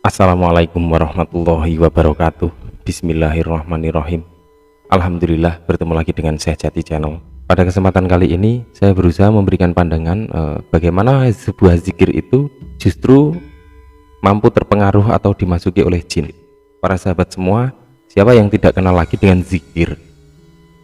Assalamualaikum warahmatullahi wabarakatuh. Bismillahirrahmanirrahim. Alhamdulillah, bertemu lagi dengan Syekh Jati Channel. Pada kesempatan kali ini saya berusaha memberikan pandangan bagaimana sebuah zikir itu justru mampu terpengaruh atau dimasuki oleh jin. Para sahabat semua, siapa yang tidak kenal lagi dengan zikir?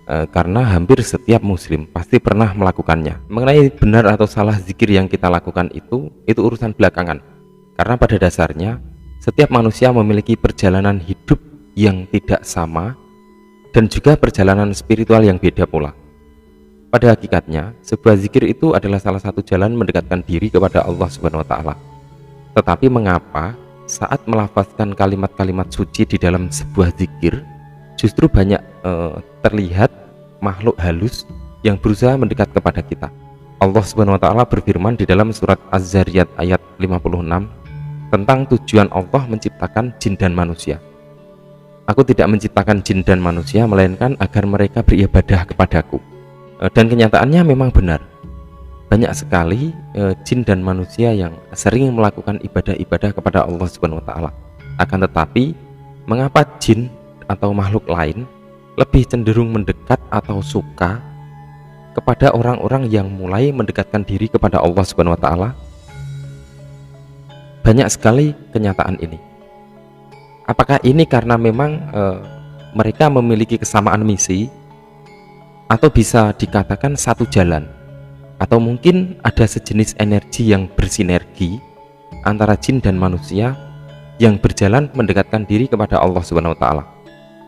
Karena hampir setiap muslim pasti pernah melakukannya. Mengenai benar atau salah zikir yang kita lakukan itu urusan belakangan. Karena pada dasarnya setiap manusia memiliki perjalanan hidup yang tidak sama dan juga perjalanan spiritual yang beda pula. Pada hakikatnya, sebuah zikir itu adalah salah satu jalan mendekatkan diri kepada Allah Subhanahu wa taala. Tetapi mengapa saat melafazkan kalimat-kalimat suci di dalam sebuah zikir justru banyak terlihat makhluk halus yang berusaha mendekat kepada kita? Allah Subhanahu wa taala berfirman di dalam surat Az-Zariyat ayat 56 tentang tujuan Allah menciptakan jin dan manusia. Aku tidak menciptakan jin dan manusia melainkan agar mereka beribadah kepadaku. Dan kenyataannya memang benar. Banyak sekali jin dan manusia yang sering melakukan ibadah-ibadah kepada Allah Subhanahu wa taala. Akan tetapi, mengapa jin atau makhluk lain lebih cenderung mendekat atau suka kepada orang-orang yang mulai mendekatkan diri kepada Allah Subhanahu wa taala? Banyak sekali kenyataan ini. Apakah ini karena memang mereka memiliki kesamaan misi, atau bisa dikatakan satu jalan, atau mungkin ada sejenis energi yang bersinergi antara jin dan manusia yang berjalan mendekatkan diri kepada Allah Subhanahu wa taala?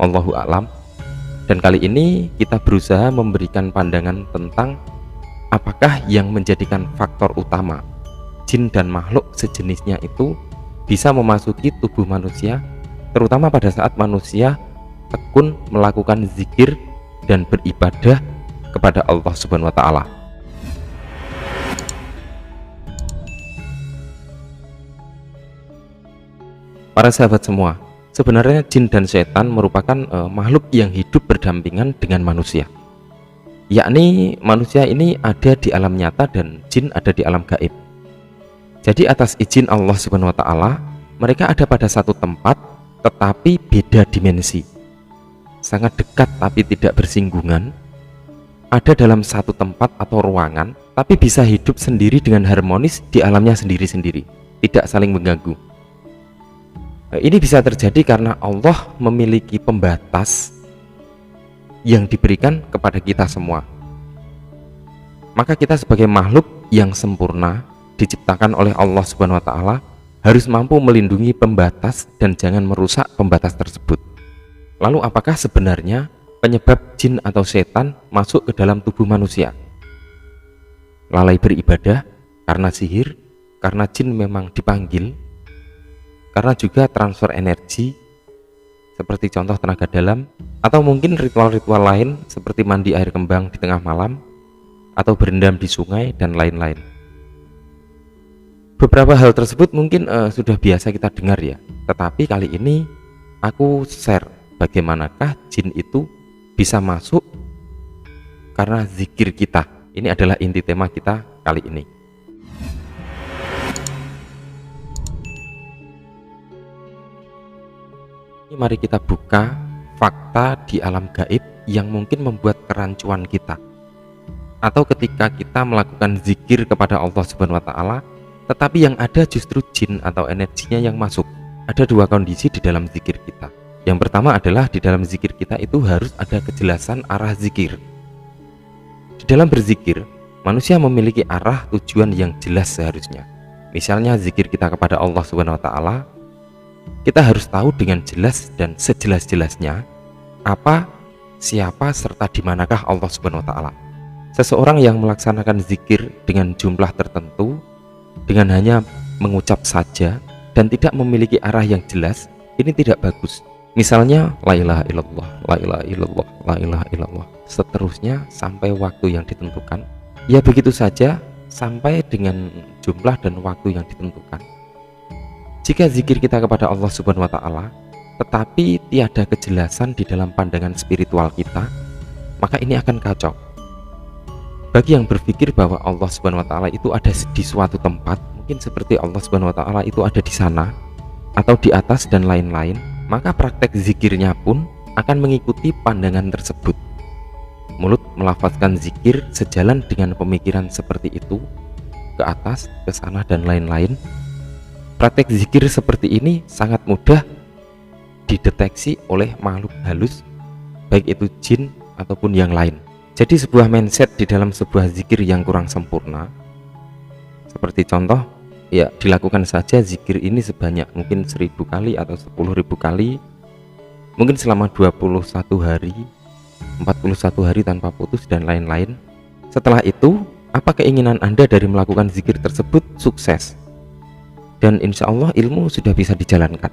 Allahu a'lam. Dan kali ini kita berusaha memberikan pandangan tentang apakah yang menjadikan faktor utama jin dan makhluk sejenisnya itu bisa memasuki tubuh manusia, terutama pada saat manusia tekun melakukan zikir dan beribadah kepada Allah Subhanahu wa taala. Para sahabat semua, sebenarnya jin dan setan merupakan makhluk yang hidup berdampingan dengan manusia. Yakni manusia ini ada di alam nyata dan jin ada di alam gaib. Jadi atas izin Allah Subhanahu wa taala, mereka ada pada satu tempat tetapi beda dimensi. Sangat dekat tapi tidak bersinggungan. Ada dalam satu tempat atau ruangan tapi bisa hidup sendiri dengan harmonis di alamnya sendiri-sendiri, tidak saling mengganggu. Ini bisa terjadi karena Allah memiliki pembatas yang diberikan kepada kita semua. Maka kita sebagai makhluk yang sempurna diciptakan oleh Allah Subhanahu wa taala harus mampu melindungi pembatas dan jangan merusak pembatas tersebut. Lalu apakah sebenarnya penyebab jin atau setan masuk ke dalam tubuh manusia? Lalai beribadah, karena sihir, karena jin memang dipanggil, karena juga transfer energi seperti contoh tenaga dalam, atau mungkin ritual-ritual lain seperti mandi air kembang di tengah malam atau berendam di sungai dan lain-lain. Beberapa hal tersebut mungkin sudah biasa kita dengar ya, tetapi kali ini aku share bagaimanakah jin itu bisa masuk karena zikir kita. Ini adalah inti tema kita kali ini. Mari kita buka fakta di alam gaib yang mungkin membuat kerancuan kita, atau ketika kita melakukan zikir kepada Allah Subhanahu wa taala tetapi yang ada justru jin atau energinya yang masuk. Ada dua kondisi di dalam zikir kita. Yang pertama adalah di dalam zikir kita itu harus ada kejelasan arah zikir. Di dalam berzikir, manusia memiliki arah tujuan yang jelas seharusnya. Misalnya zikir kita kepada Allah Subhanahu wa taala, kita harus tahu dengan jelas dan sejelas-jelasnya apa, siapa, serta di manakah Allah Subhanahu wa taala. Seseorang yang melaksanakan zikir dengan jumlah tertentu dengan hanya mengucap saja dan tidak memiliki arah yang jelas, ini tidak bagus. Misalnya la ilaha illallah, la ilaha illallah, la ilaha illallah, seterusnya sampai waktu yang ditentukan. Ya begitu saja sampai dengan jumlah dan waktu yang ditentukan. Jika zikir kita kepada Allah Subhanahu wa taala tetapi tiada kejelasan di dalam pandangan spiritual kita, maka ini akan kacau. Bagi yang berpikir bahwa Allah Subhanahu wa taala itu ada di suatu tempat, mungkin seperti Allah Subhanahu wa taala itu ada di sana, atau di atas dan lain-lain, maka praktek zikirnya pun akan mengikuti pandangan tersebut. Mulut melafazkan zikir sejalan dengan pemikiran seperti itu, ke atas, ke sana dan lain-lain. Praktek zikir seperti ini sangat mudah dideteksi oleh makhluk halus, baik itu jin ataupun yang lain. Jadi sebuah mindset di dalam sebuah zikir yang kurang sempurna, seperti contoh, ya dilakukan saja zikir ini sebanyak mungkin 1000 kali atau 10.000 kali, mungkin selama 21 hari, 41 hari tanpa putus dan lain-lain. Setelah itu, apa keinginan Anda dari melakukan zikir tersebut sukses, dan insya Allah ilmu sudah bisa dijalankan.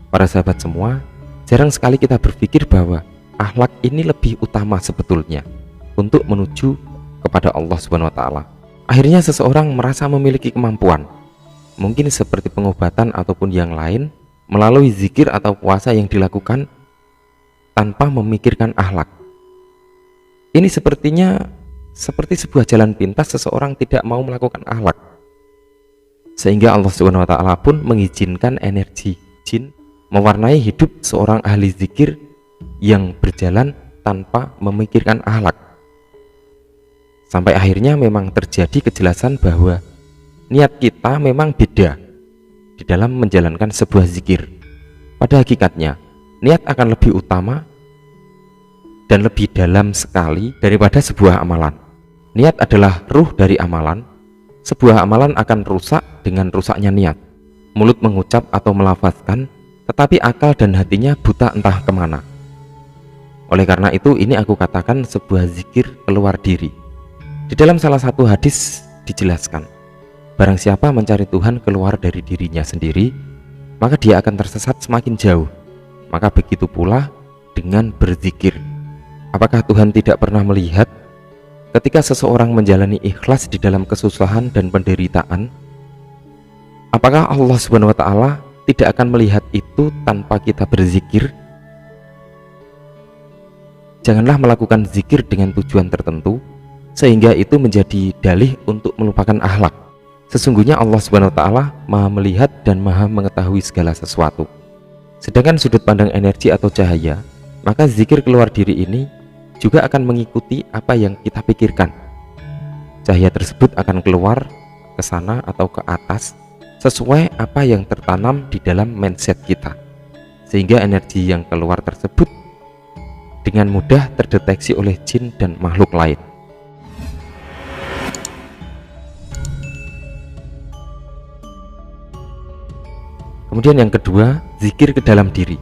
Para sahabat semua, jarang sekali kita berpikir bahwa akhlak ini lebih utama sebetulnya untuk menuju kepada Allah Subhanahu wa Ta'ala. Akhirnya seseorang merasa memiliki kemampuan, mungkin seperti pengobatan ataupun yang lain, melalui zikir atau puasa yang dilakukan tanpa memikirkan akhlak. Ini sepertinya seperti sebuah jalan pintas seseorang tidak mau melakukan akhlak, sehingga Allah Subhanahu wa Ta'ala pun mengizinkan energi jin mewarnai hidup seorang ahli zikir yang berjalan tanpa memikirkan akhlak. Sampai akhirnya memang terjadi kejelasan bahwa niat kita memang beda di dalam menjalankan sebuah zikir. Pada hakikatnya, niat akan lebih utama dan lebih dalam sekali daripada sebuah amalan. Niat adalah ruh dari amalan. Sebuah amalan akan rusak dengan rusaknya niat. Mulut mengucap atau melafazkan, tetapi akal dan hatinya buta entah kemana. Oleh karena itu, ini aku katakan sebuah zikir keluar diri. Di dalam salah satu hadis dijelaskan, barang siapa mencari Tuhan keluar dari dirinya sendiri, maka dia akan tersesat semakin jauh. Maka begitu pula dengan berzikir. Apakah Tuhan tidak pernah melihat ketika seseorang menjalani ikhlas di dalam kesusahan dan penderitaan? Apakah Allah Subhanahu wa Ta'ala tidak akan melihat itu tanpa kita berzikir? Janganlah melakukan zikir dengan tujuan tertentu sehingga itu menjadi dalih untuk melupakan akhlak. Sesungguhnya Allah Subhanahu wa Ta'ala Maha melihat dan Maha mengetahui segala sesuatu. Sedangkan sudut pandang energi atau cahaya, maka zikir keluar diri ini juga akan mengikuti apa yang kita pikirkan. Cahaya tersebut akan keluar ke sana atau ke atas sesuai apa yang tertanam di dalam mindset kita, sehingga energi yang keluar tersebut dengan mudah terdeteksi oleh jin dan makhluk lain. Kemudian yang kedua, zikir ke dalam diri.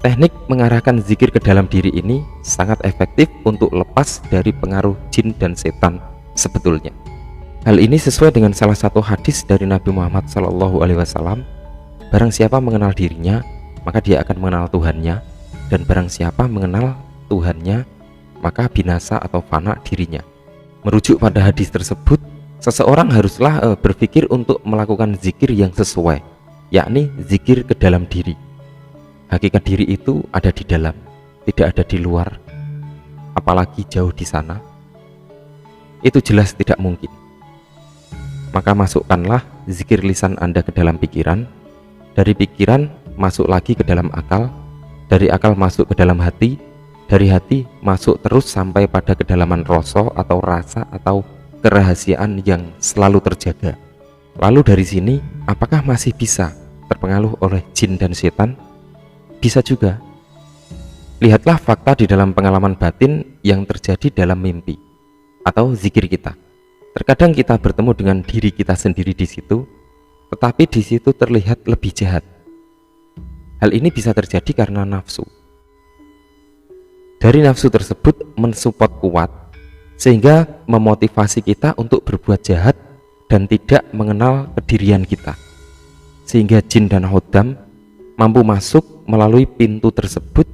Teknik mengarahkan zikir ke dalam diri ini sangat efektif untuk lepas dari pengaruh jin dan setan sebetulnya. Hal ini sesuai dengan salah satu hadis dari Nabi Muhammad SAW. Barang siapa mengenal dirinya, maka dia akan mengenal Tuhannya, dan barang siapa mengenal Tuhannya, maka binasa atau fana dirinya. Merujuk pada hadis tersebut, seseorang haruslah berpikir untuk melakukan zikir yang sesuai, yakni zikir ke dalam diri. Hakikat diri itu ada di dalam, tidak ada di luar, apalagi jauh di sana. Itu jelas tidak mungkin. Maka masukkanlah zikir lisan Anda ke dalam pikiran, dari pikiran masuk lagi ke dalam akal, dari akal masuk ke dalam hati, dari hati masuk terus sampai pada kedalaman rasa atau rasa atau kerahasiaan yang selalu terjaga. Lalu dari sini, apakah masih bisa terpengaruh oleh jin dan setan? Bisa juga. Lihatlah fakta di dalam pengalaman batin yang terjadi dalam mimpi atau zikir kita. Terkadang kita bertemu dengan diri kita sendiri di situ, tetapi di situ terlihat lebih jahat. Hal ini bisa terjadi karena nafsu. Dari nafsu tersebut mensupport kuat, sehingga memotivasi kita untuk berbuat jahat dan tidak mengenal kedirian kita, sehingga jin dan hodam mampu masuk melalui pintu tersebut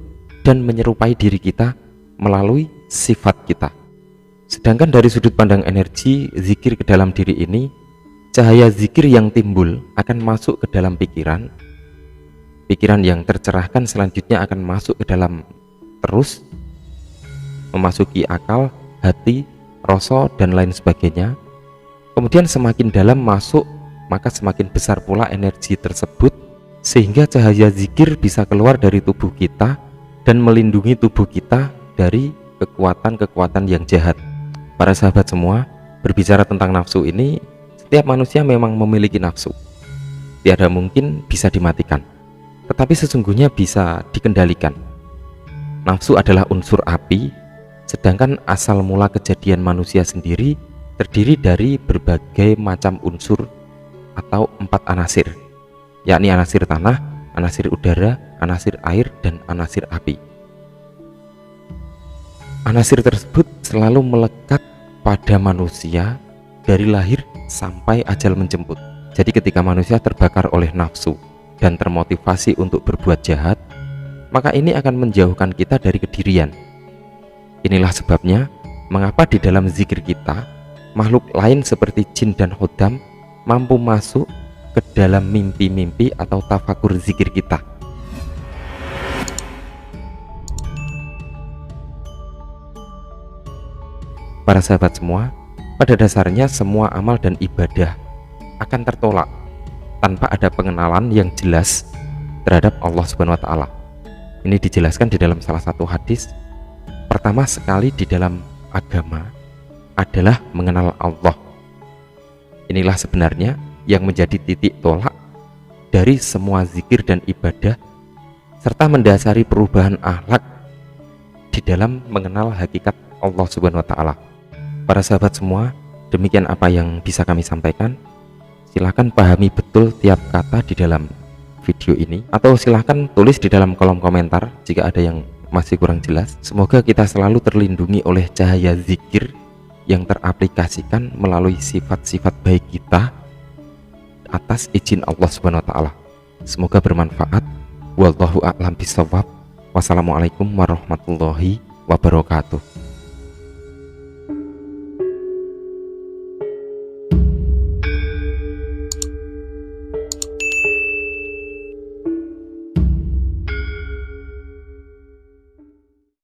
dan menyerupai diri kita melalui sifat kita. Sedangkan dari sudut pandang energi zikir ke dalam diri ini, cahaya zikir yang timbul akan masuk ke dalam pikiran. Pikiran yang tercerahkan selanjutnya akan masuk ke dalam terus memasuki akal, hati, rasa dan lain sebagainya. Kemudian semakin dalam masuk, maka semakin besar pula energi tersebut, sehingga cahaya zikir bisa keluar dari tubuh kita dan melindungi tubuh kita dari kekuatan-kekuatan yang jahat. Para sahabat semua, berbicara tentang nafsu ini, setiap manusia memang memiliki nafsu. Tiada mungkin bisa dimatikan, tetapi sesungguhnya bisa dikendalikan. Nafsu adalah unsur api, sedangkan asal mula kejadian manusia sendiri terdiri dari berbagai macam unsur atau 4 anasir, yakni anasir tanah, anasir udara, anasir air, dan anasir api. Anasir tersebut selalu melekat pada manusia dari lahir sampai ajal menjemput. Jadi ketika manusia terbakar oleh nafsu dan termotivasi untuk berbuat jahat, maka ini akan menjauhkan kita dari kedirian. Inilah sebabnya mengapa di dalam zikir kita, makhluk lain seperti jin dan khodam mampu masuk ke dalam mimpi-mimpi atau tafakur zikir kita. Para sahabat semua, pada dasarnya semua amal dan ibadah akan tertolak tanpa ada pengenalan yang jelas terhadap Allah Subhanahu wa Ta'ala. Ini dijelaskan di dalam salah satu hadis. Pertama sekali di dalam agama adalah mengenal Allah. Inilah sebenarnya yang menjadi titik tolak dari semua zikir dan ibadah, serta mendasari perubahan akhlak di dalam mengenal hakikat Allah Subhanahu wa Ta'ala. Para sahabat semua, demikian apa yang bisa kami sampaikan. Silahkan pahami betul tiap kata di dalam video ini, atau silahkan tulis di dalam kolom komentar jika ada yang masih kurang jelas. Semoga kita selalu terlindungi oleh cahaya zikir yang teraplikasikan melalui sifat-sifat baik kita atas izin Allah Subhanahu wa Ta'ala. Semoga bermanfaat. Wallahu a'lam bishawab. Wassalamualaikum warahmatullahi wabarakatuh.